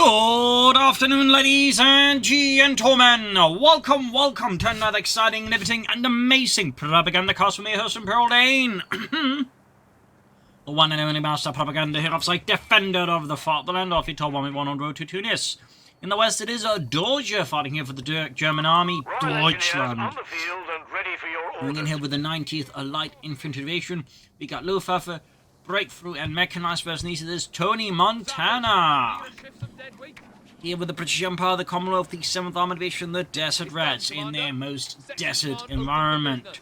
Good afternoon, ladies and gentlemen. Welcome to another exciting, riveting, and amazing Propagandacast with me, host Imperial Dane. The one and only master propaganda here, offsite defender of the fatherland, off Etoile 1v1 on road to Tunis. In the west, it is a Doge fighting here for the German army, Deutschland. Moving in here with the 90th Light Infantry Division, we got Luftwaffe, Breakthrough, and Mechanized version. These are this Tonimontana. Here with the British Empire, the Commonwealth, the 7th Armoured Division, the Desert Rats in their most desert environment.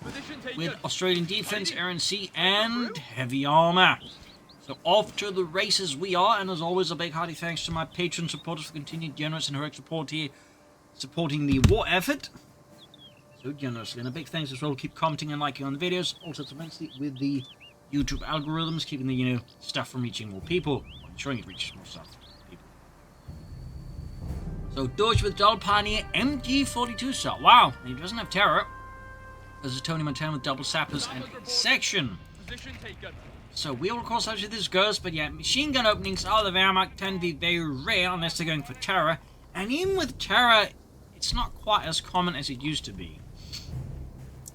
With Australian Defence, Air and Sea, and Heavy Armour. So off to the races we are, and as always, a big hearty thanks to my patron supporters for continued generous and heroic support here, supporting the war effort so generously. And a big thanks as well, keep commenting and liking on the videos, also immensely with the YouTube algorithms, keeping the, stuff from reaching more people, ensuring it reaches more stuff. So Doge with Dull Pioneer MG42 shot. Wow, he doesn't have terror. There's a Tonimontana with double sappers and section. So we will of course how this goes, but yeah, machine gun openings out of the Wehrmacht tend to be very rare unless they're going for terror. And even with terror, it's not quite as common as it used to be.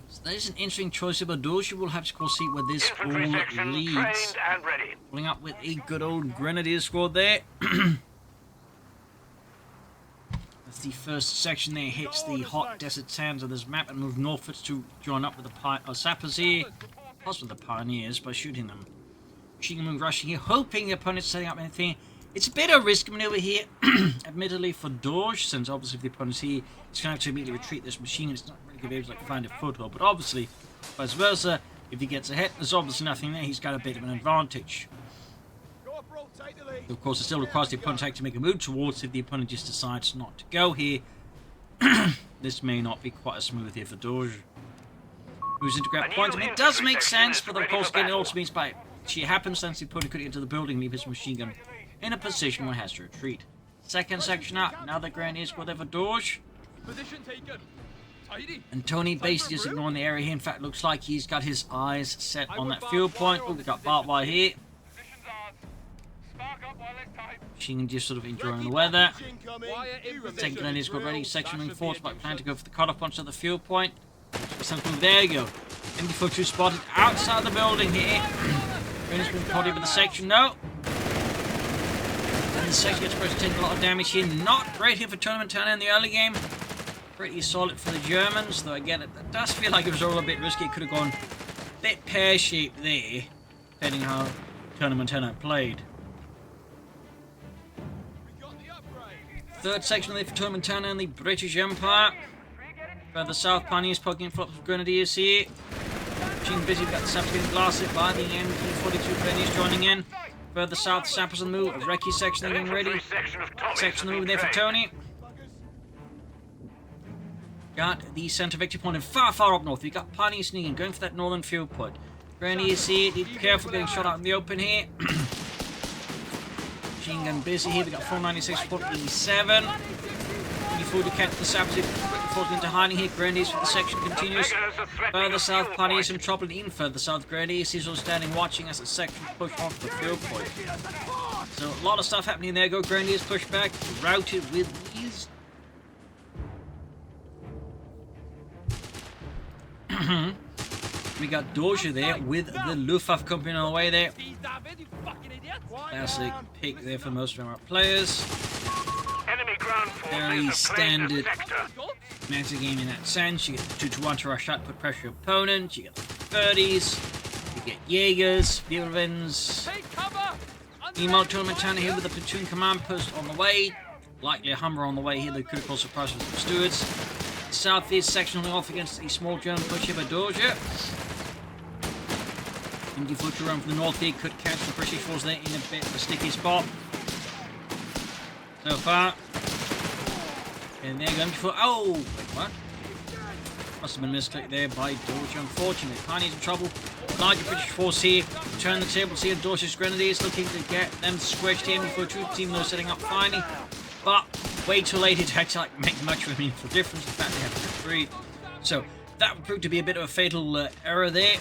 So there's an interesting choice of a Doge. We'll have to of course see where this all leads. Pulling up with a good old Grenadier squad there. The first section there hits the hot desert sands of this map and move northwards to join up with the sappers here, plus with the pioneers by shooting them. Machine gun rushing here, hoping the opponent's setting up anything. It's a bit of a risk maneuver here, admittedly for Doge, since obviously if the opponent's here, he's going to have to immediately retreat this machine. It's not really going to be able to find a foothold, but obviously, vice versa, if he gets ahead, there's obviously nothing there. He's got a bit of an advantage. Of course, it still requires the opponent to make a move towards it if the opponent just decides not to go here. This may not be quite as smooth here for Doge. Moves into grab point, and it does make sense, but of course, again, it also means by sheer happenstance the opponent could get into the building, leave his machine gun in a position where it has to retreat. Second section up, another Grenadier squad there for Doge. And Tony basically just ignoring the area here. In fact, looks like he's got his eyes set on that field point. Oh, we've got barbed wire here. Machine gun just sort of enjoying the weather. Second Grenadier squad ready, section moving forward, but plan to go for the cutoff punch at the field point. There you go. MD42 spotted outside the building here. Grenadier's been potty with the section, no. And the section gets supposed to take a lot of damage here. Not great here for Tonimontana in the early game. Pretty solid for the Germans, though again, it does feel like it was all a bit risky. It could have gone a bit pear-shaped there, depending how Tonimontana played. Third section there for Tonimontana and the British Empire. Further south, pioneers poking flops of Grenadiers here. Machine busy, we've got the sappers getting blasted by the MG42 Grenadiers joining in. Further south, sappers on the move, a recce section they're getting ready. Section on the move there for Tony. Got the centre victory point and far up north. We've got pioneers sneaking, going for that northern field point. Grenadiers here, be careful getting shot out in the open here. Machine gun busy here, we got 496, 487. 24 to catch the sappers, quickly falling into hiding here. Grenadiers for the section continues. Further south, pioneers in trouble, and even further south, Grenadiers he's all standing watching as the section push off the field point. So a lot of stuff happening there. Go Grenadiers, push back, routed with ease. We got Doge there with the Luftwaffe company on the way there. Classic pick there for most of our players. Very standard meta game in that sense. You get the 2-to-1 to rush out, put pressure on opponents. You get the 30s. You get Jaegers, Vilvens. Meanwhile, Tonimontana here with the platoon command post on the way. Likely a Hummer on the way here. They could have caused surprise with the stewards. Southeast section on the off against a small German push here by Doge. MD42 run from the north here could catch the British force there in a bit of a sticky spot. So far. And they're going for. Oh! Wait, what? Must have been a misclick there by Doge, unfortunately. Pioneers in trouble. Larger British force here. Turn the tables here. Doge's Grenadiers looking to get them squished in before troop team they're setting up finally. But way too late to actually make much of a meaningful difference. In fact, they have to retreat. So that would prove to be a bit of a fatal error there.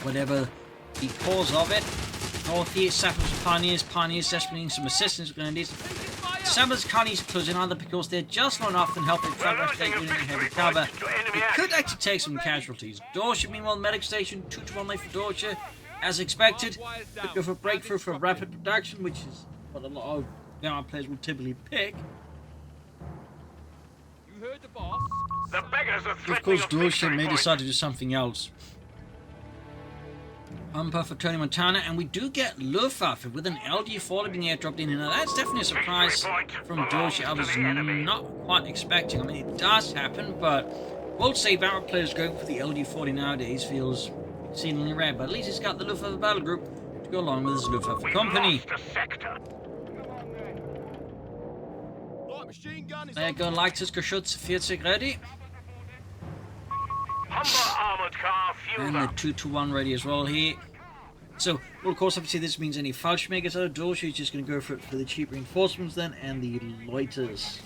Whatever the cause of it. North here, Sappers and Pioneers. Pioneers desperately needing some assistance with Grenadiers. Sappers Carnies are closing either because they're just not enough and helping progress their unit in heavy cover. It could actually take some casualties. Doge, meanwhile, medic station, 2-1 late for Doge. As expected, could go for breakthrough for rapid production, which is what a lot of our players will typically pick. You heard the boss. The beggars are Of course, Doge may decide to do something else. Humper for Tonimontana, and we do get Luftwaffe with an LD-40 being airdropped in. Now that's definitely a surprise from Doge. I was not quite expecting. I mean, it does happen, but we'll say our players going for the LD-40 nowadays feels exceedingly rare. But at least he's got the Luftwaffe battle group to go along with his Luftwaffe company. There you go, Leichters Geschütz 40 ready. Armored car And the 2-1 ready as well here. So, well, of course, obviously this means any Fallschirmjägers out of Doge is just going to go for it for the cheap reinforcements then, and the loiters.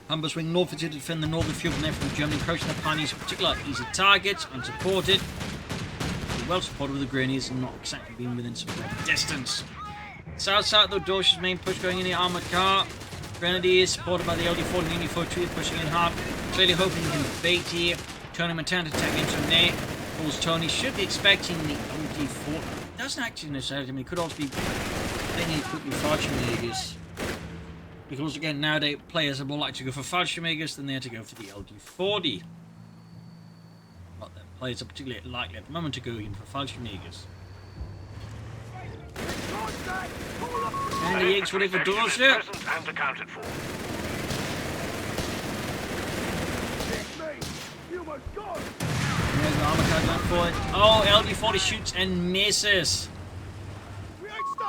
Humber swing north to defend the northern field, and therefore Germany approaching the Pioneers in particular easy targets, unsupported. Well supported with the Grenadiers and not exactly being within support distance. South side though, Doge's main push going in the armoured car. Grenadiers supported by the LD-40 and LD-42 pushing in hard. Clearly hoping he can bait here. Tonimontana to tag into him there. Of course, Tony should be expecting the LD-40. Doesn't actually necessarily, I mean, it could also be thinking quickly Fallschirmjägers. Because again, nowadays players are more likely to go for Fallschirmjägers than they are to go for the LD-40. Not that players are particularly likely at the moment to go in for Fallschirmjägers. And the Yanks ready for doors here. Oh, LD-40 shoots and misses.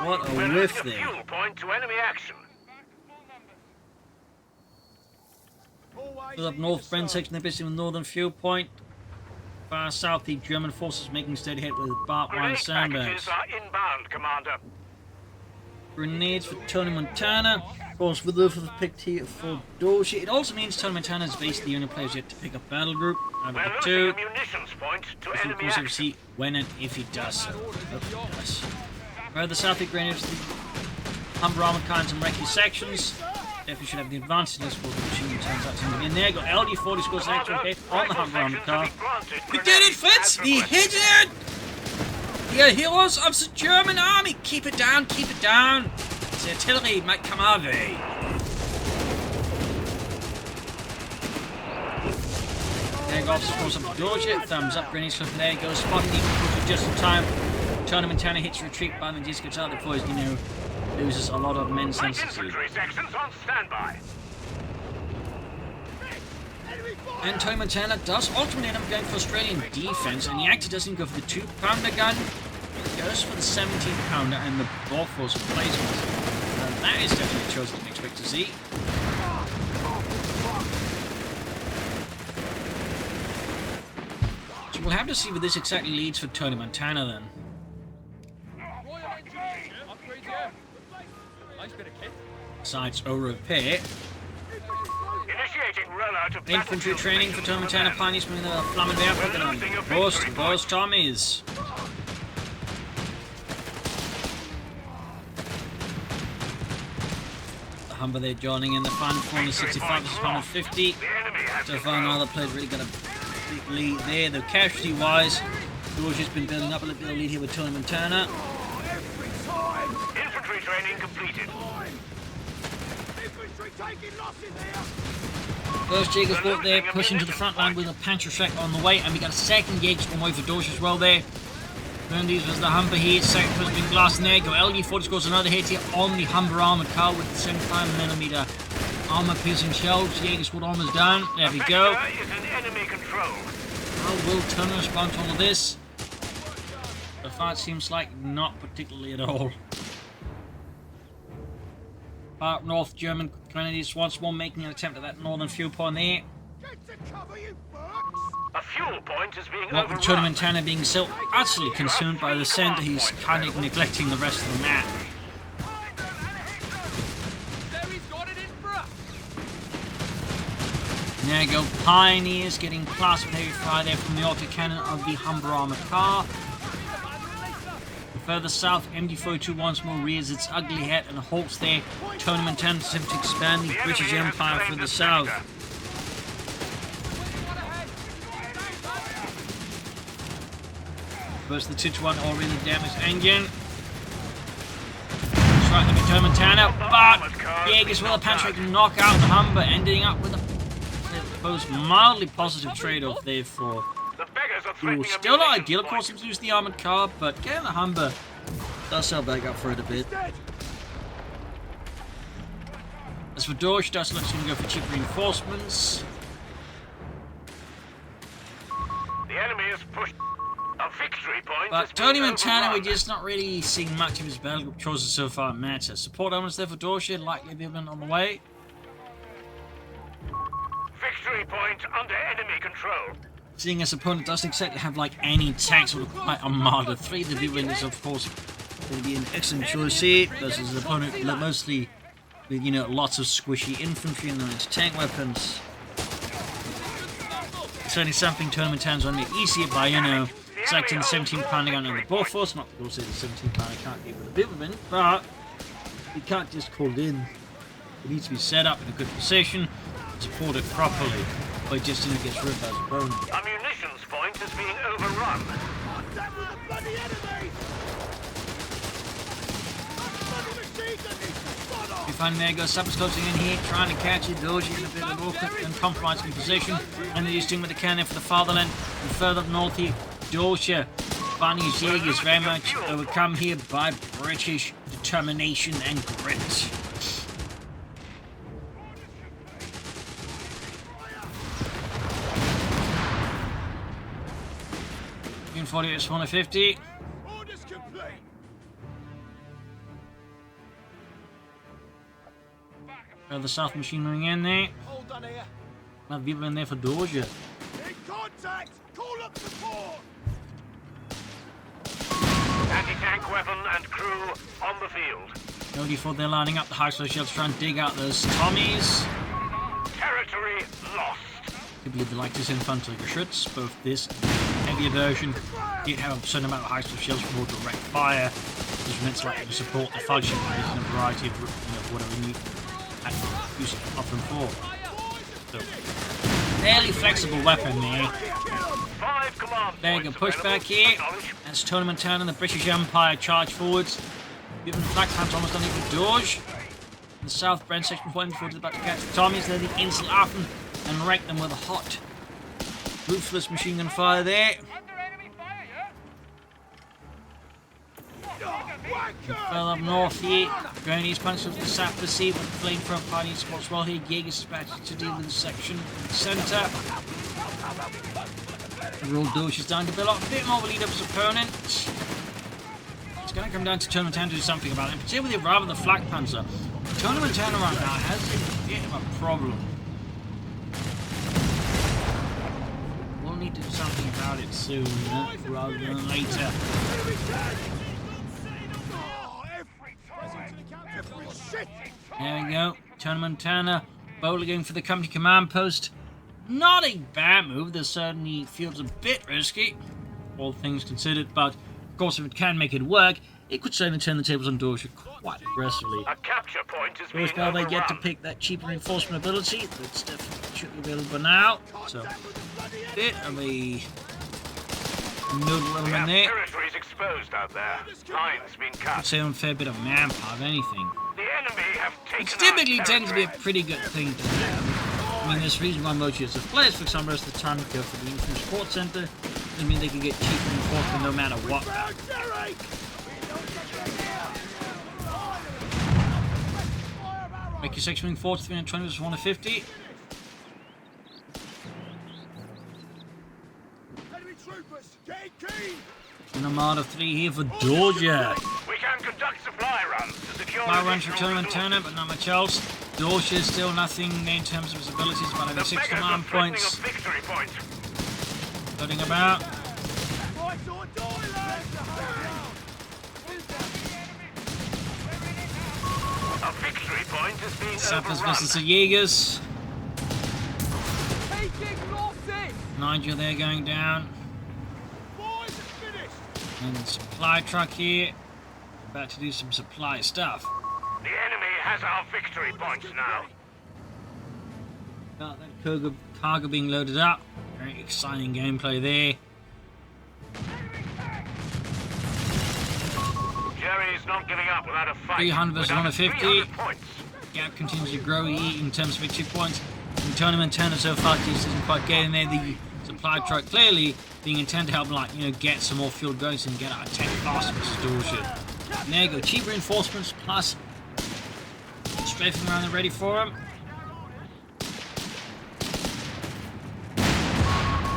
What a whiff there. Up north, Brent section they're busy with northern fuel point. Far south, the German forces making steady head with barbed wire sandbags. Grenades for Tonimontana. Of course, with the picked here for Doge. It also means Tonimontana is basically the only players yet to pick up battle group out of the two. If of course, obviously, when and if he does so. Yes. Further south, the Grenadiers, the Humber armored car and some recce sections. Definitely should have the advantage in this for the machine turns out to be in there. Got LD-40 scores an actual hit on the Humber armored car. He did it, Fritz! He hit it! The heroes of the German army! Keep it down, keep it down! The artillery might come our way. There goes, of course, up to Doge. Thumbs up, Grenadiers. There he goes, spotting the just in time. Tonimontana hits retreat, but then just gets out before he's, loses a lot of men sensitivity. And Tonimontana does ultimately end up going for Australian defense, and he actually doesn't go for the 2-pounder gun. He goes for the 17-pounder and the Bofors replacement. And that is definitely a choice I didn't expect to see. So we'll have to see what this exactly leads for Tonimontana then. Besides a repair. Infantry training for Tonimontana Pioneers from the Flammenwerfer. Those Tommies. The Humber there joining in the fun, 465 versus 150. So far, now the players really got a big lead there. Though casualty wise, Doge has been building up a little bit of lead here with Tonimontana. Infantry training completed. First Jaegers brought there, pushing to the front line with a Panzerschreck on the way, and we got a second Jaegers on the way for Doge as well there. These was the Humber here, second person being glass in there. Go LD-40 scores another hit here on the Humber armoured car with the 75mm armour piercing shells. Jaegers squad armour's down. There we go. How will Turner respond to all of this? The fight seems like not particularly at all. Far north, German Grenadiers once more making an attempt at that northern fuel point there. A fuel point is being What with Tonimontana being so utterly consumed by the centre, he's kind of neglecting the rest of the map. There you go, Pioneers getting plastered with heavy fire there from the autocannon of the Humber armored car. Further south, MD-42 once more rears its ugly head and halts there. Tonimontana attempts to expand the British Empire further south. First, the Tituan already damaged engine. Striking at Tonimontana, but Jaegers with a penetrating knock out the Humber, ending up with a most mildly positive trade-off there for. Still not ideal, of course, to use the armored car, but getting the Humber does sell back up for it a bit. As for Doge, does look to go for cheap reinforcements. The enemy has pushed a victory point. But Tonimontana, we're just not really seeing much of his battle group choices so far matter. Support elements there for Doge, likely the event on the way. Victory point under enemy control. Seeing as opponent doesn't exactly have like any tanks or quite Armada 3, the V-Wing is of course going to be an excellent choice here. Versus an opponent mostly with, you know, lots of squishy infantry and nice tank weapons. Certainly something Tonimontana's on the easier by, you know, selecting the 17-pounder gun in the Bofors. Not because the 17-pounder can't deal with a bit, but you can't just call it in. It needs to be set up in a good position, support it properly. But just in it gets ripped as a opponent. A munitions point is being overrun. We find there goes Sappers closing in here, trying to catch it. Doge in a bit of awkward and compromising position. And they're just doing with the cannon for the fatherland. And further up north here, Doge, Barney's Jaegers very much overcome here by British determination and grit. Unit 40 is 150. Orders complete. The south machinery in there. All done here. Another people in there for Doge. In contact. Call up support. Anti-tank weapon and crew on the field. Only for they're lining up the high slow shells, trying to dig out those Tommies. Territory lost. Typically, the lightest infantry shots, both this and the heavier version, did have a certain amount of high slow shells for more direct fire, which meant likely to support the function in a variety of whatever you need and use it often for. So, fairly flexible weapon there. There you go, push back here. As Tonimontana and the British Empire charge forwards. Given the flag time's almost done here for Doge. In the south, Brent section point forward is about to catch the Tommies. They're the Insulaffen and rake them with a hot, ruthless machine gun fire there. Further up north here, going east punch of the Sapper Sea with the flamethrower party spots well here. Jaegers dispatched to deal with the section centre. The Royal Doge is down to build up a bit more of a lead up his opponent. It's going to come down to Tonimontana to do something about it, in particular with rather the flak panzer. Tonimontana right now has a bit of a problem. We'll need to do something about it soon, rather than later. There we go. Tonimontana boldly going for the company command post. Not a bad move. This certainly feels a bit risky, all things considered, but of course if it can make it work, it could certainly turn the tables on Doge quite aggressively. A capture point is being Doge now they get to overrun. pick that cheap reinforcement ability. That's definitely should be available now. So bit of a noodle We element have there. territories exposed out there. Line's been I'd cut. say a fair bit of manpower, if anything. The enemy have taken Which our typically tends to be a territory. pretty good thing to have. I mean, there's reason why most units of players, for example, most of the time go for the Infantry Support Center. Doesn't mean they can get cheap reinforcement no matter what. Make your section 4 to 320 versus 150. Enemy troopers, getting keen. An Armada 3 here for Georgia. We can conduct supply runs to secure Fire runs for additional Tonimontana, but not much else. Georgia is still nothing in terms of his abilities, but having The 6 beggars command are threatening points. a victory point. Floating about. Right to a toilet. A victory point is being Sappers overrun. versus the Jaegers. Nigel there going down. Boys, it's finished. And the supply truck here. About to do some supply stuff. The enemy has our victory points now. Got that cargo being loaded up. Very exciting gameplay there. Jerry's not giving up without a fight. 300 versus We're down to 150. 300 points. Gap continues to grow here in terms of victory points. And Tonimontana so far just isn't quite getting there. The supply truck clearly being intended to help, like, you know, get some more fuel going so and get out of tank faster versus Doge. And there you go, cheap reinforcements plus strafing around and ready for him.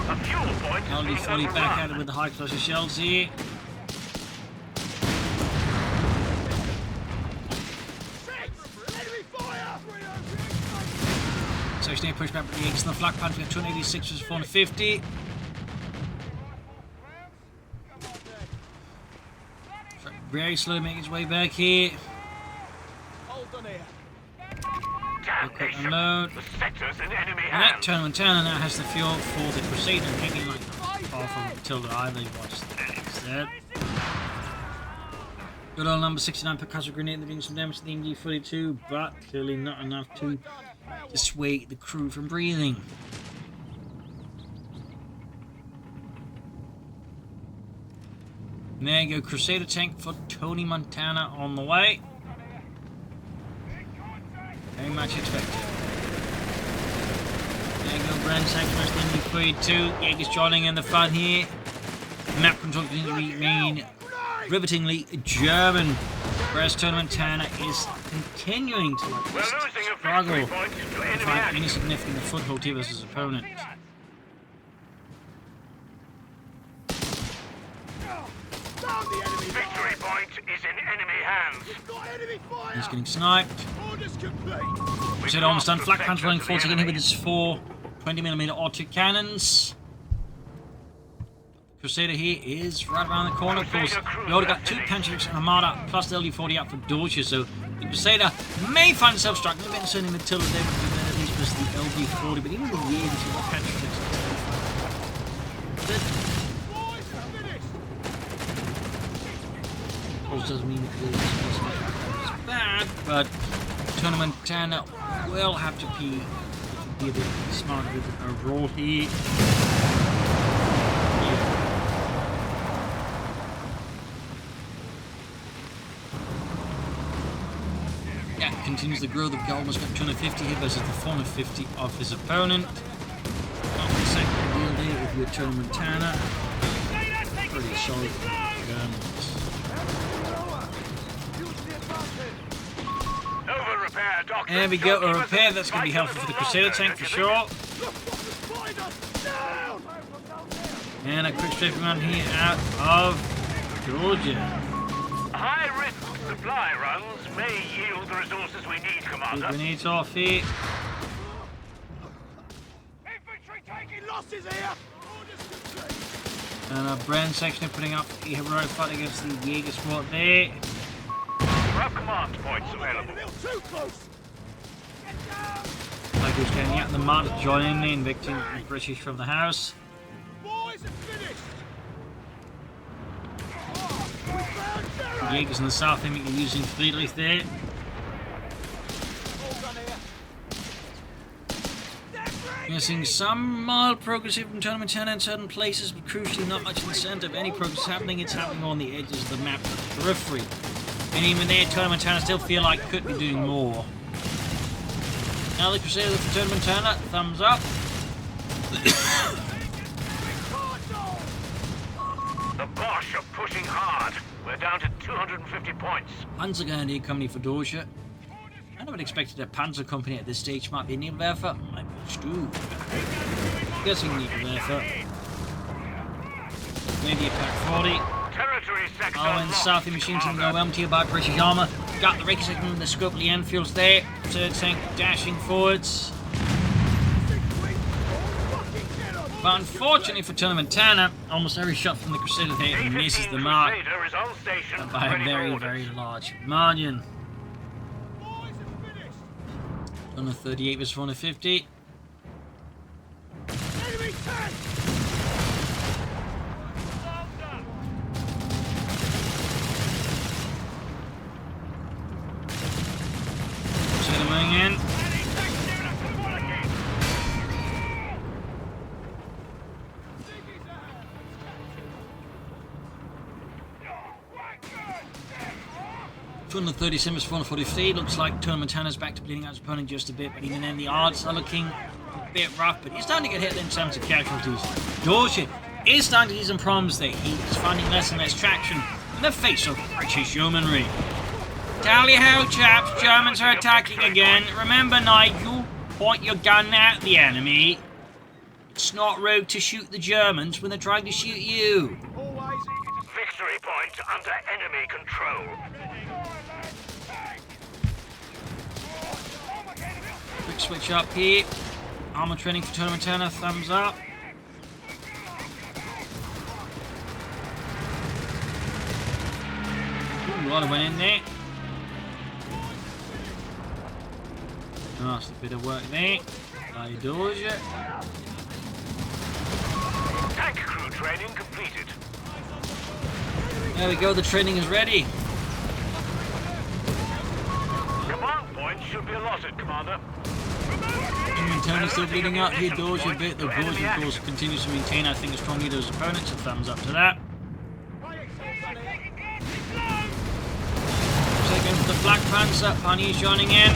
A fuel point is LD being fully back overrun. at it with the high explosive shells here. Enemy fire! Section 8 pushback with the Yankees on the flak punch. We have 286 versus 450. Very slowly making his way back here. Hold on here. Damnation. Unload. The sector's in enemy And that hands. Tonimontana now has the fuel for the Crusader, hanging like far from Tilda either. He watches that instead. Good old number 69 percussive grenade doing some damage to the MG-42, but clearly not enough to dissuade the crew from breathing. And there you go, Crusader tank for Tonimontana on the way. Very much expected. There you go, Brand sacrificed MG-42. Yankees joining in the fun here. Map control continues to remain rivetingly German, whereas Tonimontana is continuing to We're losing a struggle victory point to to enemy find action. any significant foothold here versus his opponent. Down the enemy Victory point is in enemy hands. Got enemy fire! He's getting sniped. Orders complete! Crusader almost done. lost Flak the punch sector running to the forward again here with enemy. his 4 20mm auto cannons. Crusader here is right around the corner. Of course, we already got 2 Pancheriks and Armada plus the LD-40 up for Doge, so the Crusader may find himself struggling a bit, certainly with Tilda there, but at least versus the LD-40, but even the Years with the Pancheriks. Boys, it's finished! Of course, doesn't mean it's bad, but Tonimontana will have to be a bit smarter with it overall here. Yeah, continues to grow. The almost got 250 here versus the 450 of his opponent. Not the second deal there if you're Tonimontana. Pretty solid guns. Over repair, doctor. There we go, a Don't give repair us that's going to be fight a helpful for the little Crusader longer, tank for don't you sure. Luftwaffe behind us! Down! And a quick strafing run here out of Georgia. High-risk supply runs may yield the resources we need, Two Commander. grenades off here. Infantry taking losses here! Orders complete! And a brand section putting up a heroic fight against the Jaeger squad there. We have command points available. A little too close! Get down! Like who's getting out in the mud, joining the evicting the British from the house. Boys, it's finished! We found The Jerry! Jaegers in the south aiming and using Friedrich there. Hold on here! We're seeing some mild progress here from Tonimontana in certain places, but crucially not much in the centre. If any progress is happening, it's happening on the edges of the map, the periphery. And even there, Tonimontana still feel like could be doing more. Now the Crusader for Tonimontana, thumbs up. The Bosch are pushing hard. We're down to 250 points. Panzer Grenadier Company for Doge. I never expected a Panzer Company at this stage might be a Nebelwerfer. Might be Stu. Guessing Nebelwerfer. Maybe a Pack 40. Territory sector Oh, and lost, Southern machine team Commander. go empty by British armour. Got the Reiki segment and the Scopely Enfields there. Third tank dashing forwards. But unfortunately for Tonimontana, almost every shot from the Crusader there misses the mark Crusader is on station, by a ready for very, orders. very large margin. Boys, it's finished! On the 38 versus 450. Enemy tank! in. $237 $443. Looks like Tonimontana's back to bleeding out his opponent just a bit, but even then the odds are looking a bit rough, but he's starting to get hit in terms of casualties. Doge is starting to see some problems there. He's finding less and less traction in the face of British yeomanry. Tally ho, chaps, Germans are attacking again. Remember, Nigel, point your gun at the enemy. It's not rude to shoot the Germans when they're trying to shoot you. Always. Victory point under enemy control. Quick switch up here. Armor training for Tonimontana, thumbs up. Ooh, a lot of went in there. Nice, a bit of work there. By Doge. Tank crew training completed. There we go, the training is ready. Command point should be allotted, Commander. Tonimontana still bleeding out here, Doge a bit, though Doge of course continues to maintain, I think, a strong lead of his opponents, so thumbs up to that. Second for the Black Panzer, Pani joining in.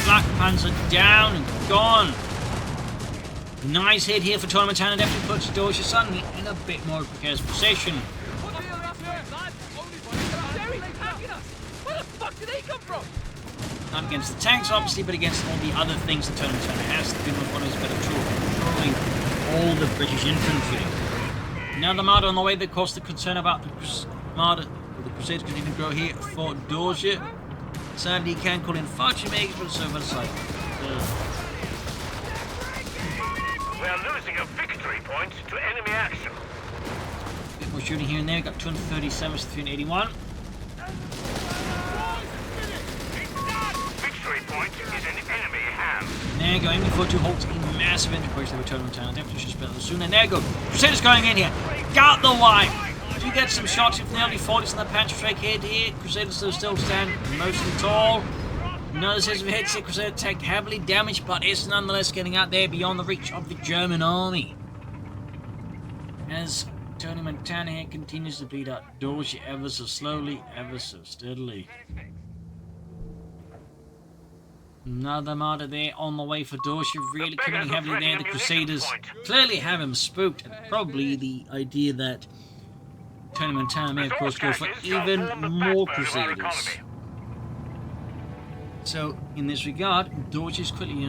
Black Panzer down and gone. Nice hit here for Tonimontana, definitely puts Doge suddenly in a bit more precarious position. Where the fuck did they come from? Not against the tanks, obviously, but against all the other things that Tonimontana has. The good one is better controlling all the British infantry. Now the Marder on the way, that caused the concern about the Crusaders continuing to grow here for Doge. Sadly, he can call in far too many, but it's over the side. We are losing a victory point to enemy action. A bit more shooting here and there. Got 237 to 381. Victory point is in enemy hands. There you go. MD42 holds a massive enterprise there with Tonimontana. Definitely should spell it soon. And there you go. Crusaders going in here. Got the wipe. Do get some shots from the early 40s in the Panzerstrike head here. Crusaders still stand mostly tall. Another series of hits here. Crusader attack heavily damaged, but it's nonetheless getting out there beyond the reach of the German army. As Tonimontana here continues to bleed out Doge ever so slowly, ever so steadily. Another martyr there on the way for Doge, really coming heavily there. The Crusaders clearly have him spooked, and probably the idea that Tonimontana may of course go for even more Crusaders. So in this regard, Doge is quickly,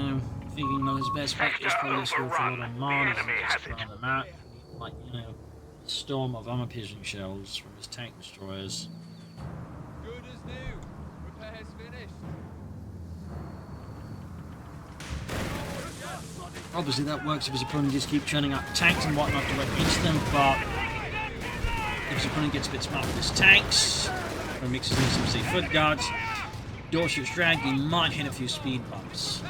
thinking that his best bet is probably to go for a lot of martyrs and just run them out. Like, a storm of armor piercing shells from his tank destroyers. Good as new. Repairs finished. Obviously that works if his opponent just keep churning out tanks and whatnot directly into them, but if his opponent gets a bit smart with his tanks, or mixes in some safe foot guards, Doge's drag, he might hit a few speed bumps.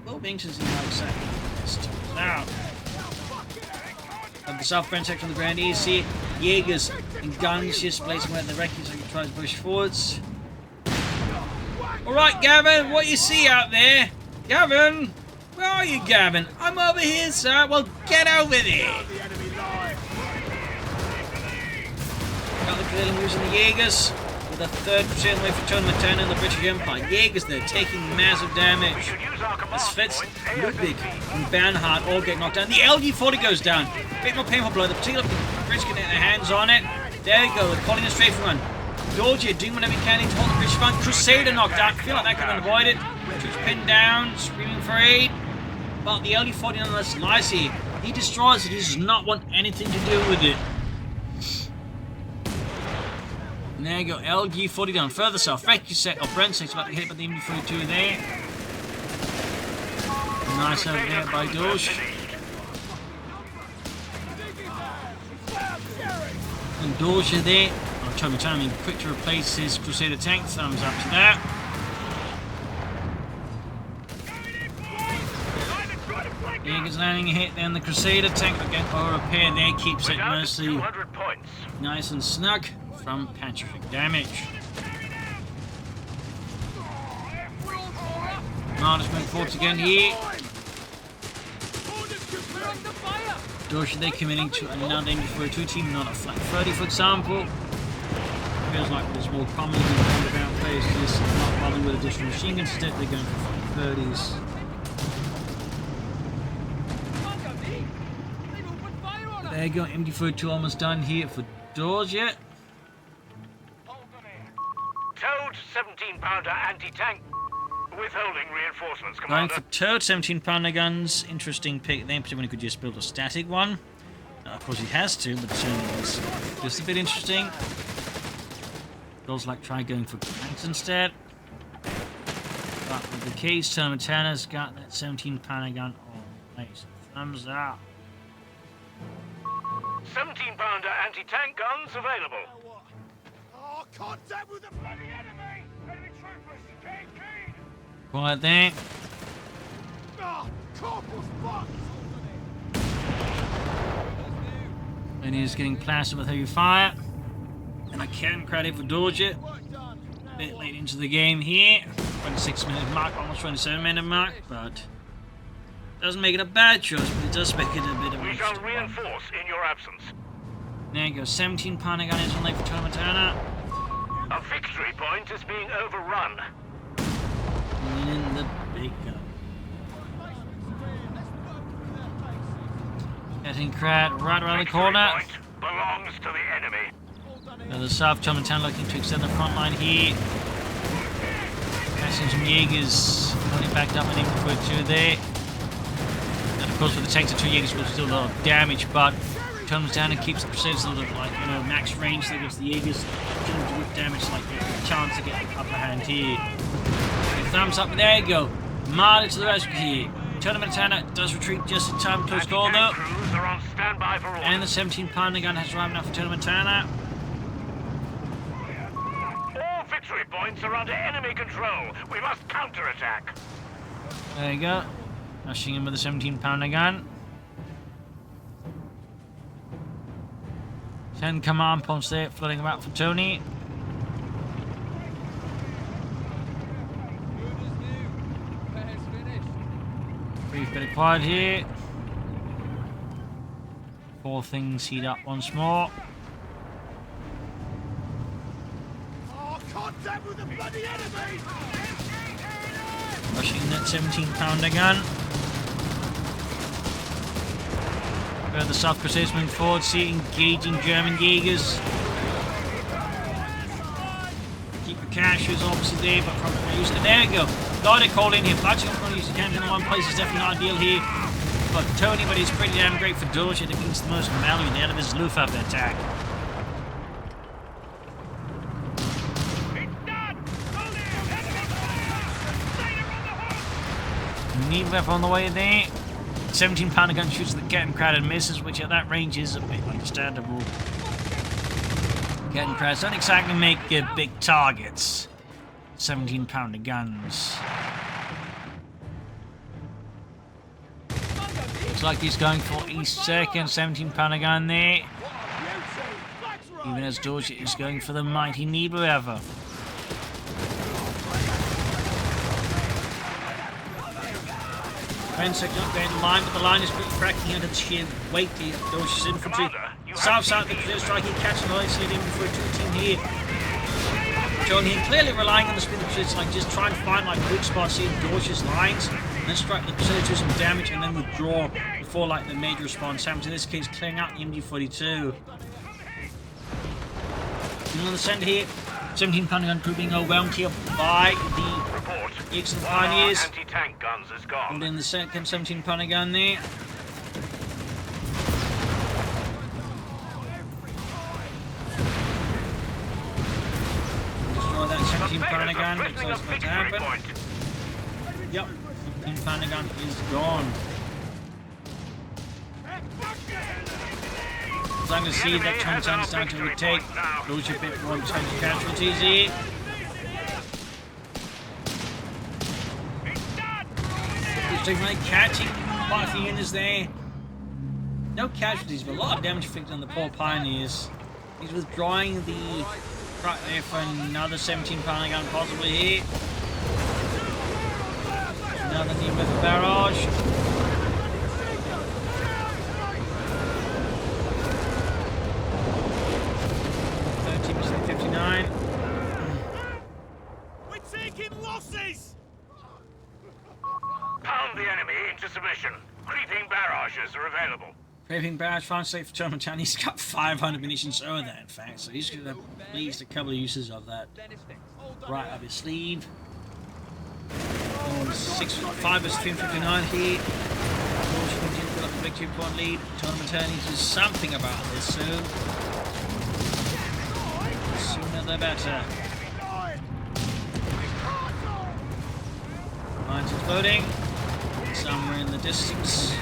Well, being to see how exactly this turns out. Of the south French section of the ground, you see Jaegers and guns just placing where the wreckage as he tries to push forwards. Alright, Gavin, what you see out there? Gavin? Where are you, Gavin? I'm over here, sir. Well, get over there. Got the clearly losing the Jaegers. With a third Crusade away for Tonimontana and the British Empire. Jaegers there taking massive damage. As Fitz, Ludwig, and Bernhard all get knocked down. The LG-40 goes down. A bit more painful blow. The particular British getting their hands on it. There you go. They're calling a strafing run. Doge doing whatever he can to hold the British front. Crusader knocked out. I feel like that could have been avoided. Troops pinned down, screaming for aid. But the LG-40 nonetheless lies here. He destroys it. He does not want anything to do with it. And there you go, LG-40 down further south. Recce set up Brent, so it's about to hit by the MD-42 there. Nice over there by Doge. And Doge there. Tonimontana being quick to replace his Crusader tank. Thumbs up to that. Jaeger's landing a hit, then the Crusader tank will get over repair there. Keeps it mostly nice and snug from Panzerstrike damage. Martyrs moving forwards again here. Doge, they're committing to another MD42 team, not a flat 30 for example. Feels like there's more commonly in underground places, not bothering with additional machine guns, instead they're going for 30s. There you go, MD42 almost done here for Doge yet. Towed 17-pounder anti-tank. Withholding reinforcements, Going Commander. for towed 17-pounder guns, interesting pick. Then particularly could just build a static one. Of course he has to, but it's just a bit interesting. Feels like try going for tanks instead. But with the case, Tonimontana's got that 17-pounder gun. Oh, nice. Thumbs up. 17-pounder anti-tank guns available. Oh, contact with the bloody enemy! Enemy troopers! Keen! Quiet there. Ah, Corporal's fucked! And he's getting plastered with heavy fire. And I can't credit for Doge it. A bit late into the game here. 26-minute mark, almost 27-minute mark, but doesn't make it a bad choice, but it does make it a bit of We a shall reinforce in your absence. There you go, 17-pounder gun is on late for Tonimontana. A victory point is being overrun. In the big gun. Getting crowd right around the Victory corner. point belongs to the enemy. The South Tonimontana looking to extend the front line here. Passing some Jaegers. Only backed up and even put two there. And of course with the tanks of 2 Jaegers will still do a lot of damage, but Tonimontana keeps the precision sort of like, max range that gives the Jaegers with damage, like a chance to get the upper hand here. Thumbs up, there you go. Martyr to the rescue here. Tonimontana does retreat just in time, close call though. Crews are on standby for orders. And the 17-pounder gun has arrived now for Tonimontana. All victory points are under enemy control. We must counterattack. There you go. Rushing in with the 17-pounder gun. 10 command points there, flooding about for Tony. Good as new. Repairs finished. Brief bit of quiet here. 4 things heat up once more. Oh, contact with the bloody enemy! Rushing in that 17-pounder gun. The South Crusaders moving forward, see engaging German Jaegers. Keep the caches obviously there, but probably use it. There we go. Got it called in here. Batching up use the cannons in one place is definitely not ideal here. But Tony, but it's pretty damn great for Doge. It means the most value out of his Luftwaffe attack. Neat weapon on the way there. 17-pounder gun shoots the Getting Crowd and misses, which at that range is a bit understandable. Getting Crowds don't exactly make big targets. 17-pounder guns. Looks like he's going for a second 17-pounder gun there. Even as Doge is going for the mighty Luftwaffe. Second upgrade in line, but the line is cracking under the sheer weight of Doge's infantry. South side of the clear striking, catching the lights here for a 2-team here. Tony clearly relying on the speed of the Crusaders, like just trying to find like weak spots here in Doge's lines, and then strike the Crusaders to some damage and then withdraw before like the major response happens. In this case, clearing out the MD42. And on the centre here, 17-pounder gun crew being overwhelmed here by the X of the Pioneers. Anti-tank guns is gone. And in the second 17-pounder gun there. Destroy that 17-pounder gun, looks like it's about to happen. Yep, 17-pounder gun is gone. So I'm going to see that Tonimontana's down to retake. Lose a bit more potential casualties here. Catching quite a few units there. No casualties, but a lot of damage inflicted on the poor Pioneers. He's withdrawing the right there for another 17-pounder gun possibly here. Another new method barrage. 59. We're taking losses! Pound the enemy into submission. Creeping barrages are available. Creeping barrage found safe for Tonimontana. He's got 500 munitions over there, in fact, so he's going to at least a couple of uses of that right up his sleeve. 5 versus 59 here. Doge continues to build up the big 2-point lead. Tonimontana needs to do something about this soon. Sooner the better. Mines exploding. Somewhere in the distance.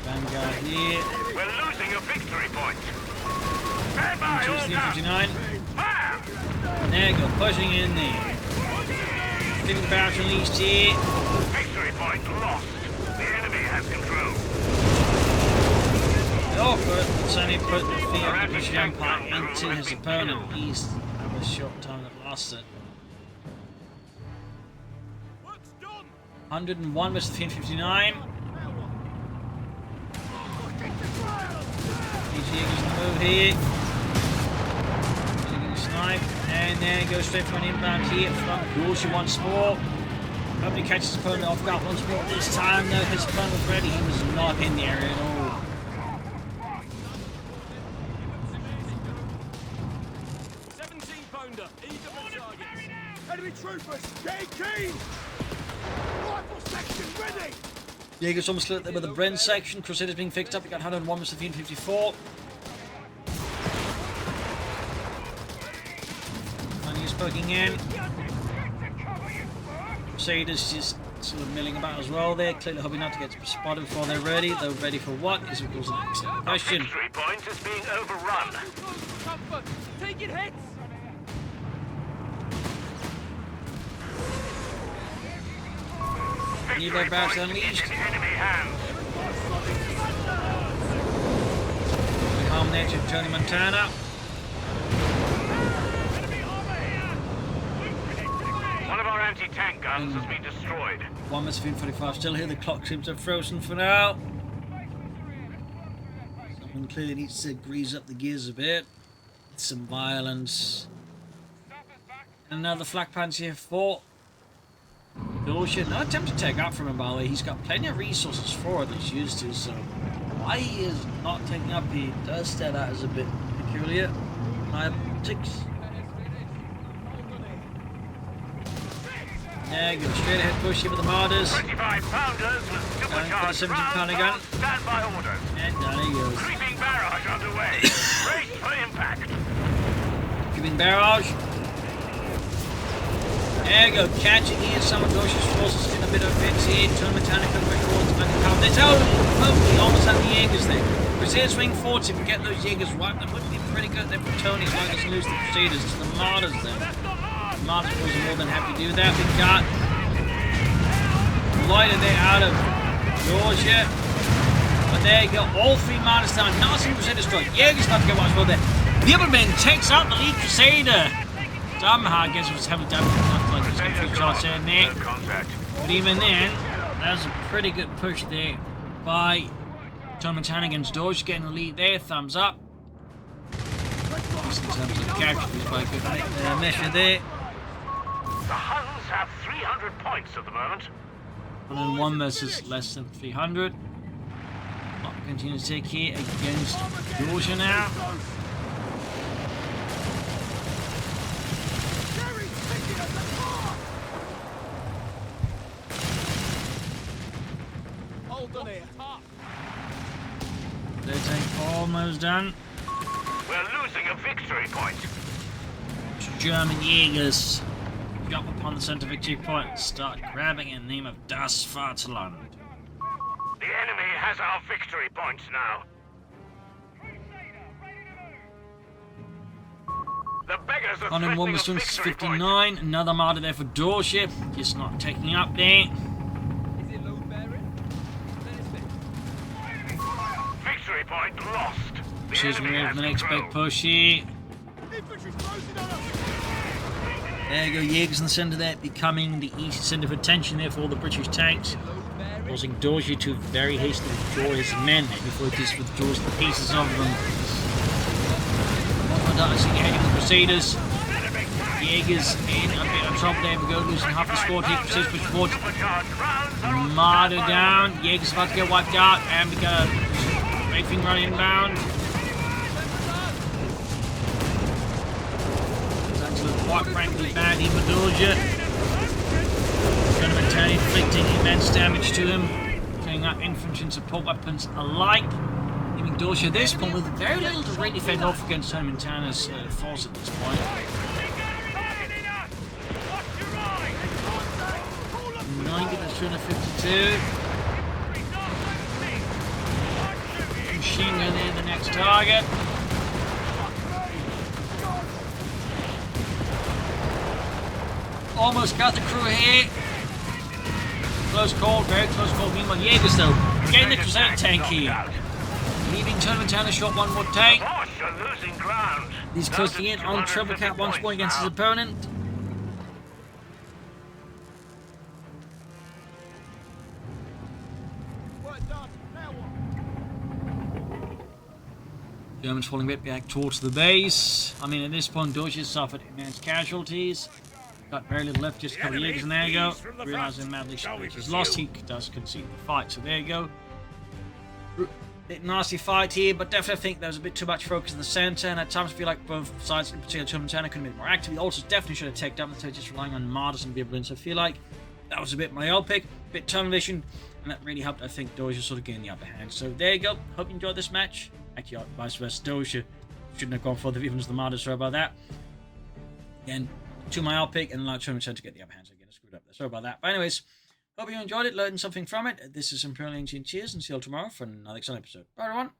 Vanguard here. We're losing a victory point. Stand by, all guns. 59. Fire! There you go, pushing in there. Getting the barrage released here. Victory point lost. The enemy has control. Oh, but Sonny put the fear of the British Empire into his opponent. He's had a short time that lost it. 101 versus 59. These Jaegers in the move here. Taking a snipe. And then goes straight for an inbound here from Doge once more. Nobody catches his opponent off guard once more. This time, though, his opponent was ready. He was not in the area at all. 17-pounder, eager for target. Enemy troopers, getting keen! Rifle section ready! Jaegers almost cleared there with the Bren section. Crusaders being fixed up. We got 101 versus 54. He's poking in. Crusaders just sort of milling about as well there, clearly hoping not to get spotted before they're ready. Though ready for what is of course the next question. Victory point is being overrun. Taking hits! Need their barrage unleashed. In enemy hands. Home there to Tonimontana. One of our anti-tank guns has been destroyed. 1 versus 45 still here. The clock seems to have frozen for now. Someone clearly needs to grease up the gears a bit. Some violence. And another flak pants here for Doge. No attempt to take out from him, by the way. He's got plenty of resources for it that he's used to, so why he is not taking up, he does stand out as a bit peculiar. My optics. There you go, straight ahead push here with the Martyrs. 25-pounders with supercharged 17-pounder gun. Stand by order. And down he goes. Creeping barrage underway. Brace for impact. Creeping barrage. There you go, catching here some of Doge's forces in a bit of a fence here. Tonimontana can push forward to undercover. There's he almost had the Jaegers there. Crusaders swing forward, if we get those Jaegers wiped, that would be pretty good there for Tony as long as he loses the Crusaders. It's the Martyrs then. The Martyrs was more than happy to do that. We got lighter there out of Georgia. But there you go, all 3 Martyrs down. Now some Crusaders destroyed. Jaegers not to get much more there. The other man takes out the lead Crusader. Somehow, I guess it was heavily damaged. Not like there's a few shots in there. But even then, that was a pretty good push there by Tonimontana against Doge. Getting the lead there. Thumbs up. Just in terms of casualties, quite good measure there. The Huns have 300 points at the moment. 101 versus less than 300. Not continue to take here against Doge now. Their tank almost done. We're losing a victory point. German Jaegers jump upon the center victory point and start grabbing in the name of Das Vaterland. The enemy has our victory points now. The beggars are 101 was 59. Another martyr there for Doge. Just not taking up there. Victory point lost. She's ready for the next big push here. There you go, Jaegers in the centre there, becoming the easy centre of attention there for all the British tanks, causing Doge to very hastily withdraw his men before he just withdraws the pieces of them. Obviously heading the Crusaders. Jaegers in a bit of trouble there, we go, losing half the squad here. Crusaders push forward. Martyr down, Jaegers about to get wiped out, and we got a racing run inbound. Quite frankly bad here for Doge. Tonimontana inflicting immense damage to him, clearing up infantry and support weapons alike, leaving Doge at this point with very little to really fend off against Tonimontana's force at this point. 90 to 352. Machine gun there, the next target. Almost got the crew here. Close call, very close call. Meanwhile, Jaegers though, getting the Crusader tank here. Leaving Tonimontana short one more tank. He's closing in on triple cap once more against his opponent. Germans falling a bit back towards the base. I mean, at this point, Doge has suffered immense casualties. Got very little left, just a couple of Jaegers, and there you go. Realizing madly he's lost, he does concede the fight, so there you go. Bit nasty fight here, but definitely think there was a bit too much focus in the center, and at times I feel like both sides, in particular Tonimontana, could have been more active. He also definitely should have taken down the just relying on martyrs and Giblin, so I feel like that was a bit myopic, a bit tunnel vision, and that really helped, I think, Doge sort of gain the upper hand. So there you go. Hope you enjoyed this match. Actually, vice versa, Doge shouldn't have gone for the even as the martyrs, sorry about that. Again, too myopic and allowed Tonimontana to get the upper hand, so again, I screwed up there. Sorry about that. But anyways, hope you enjoyed it, learned something from it. This is Imperial Engine. Cheers, and see you all tomorrow for another exciting episode. Bye, everyone.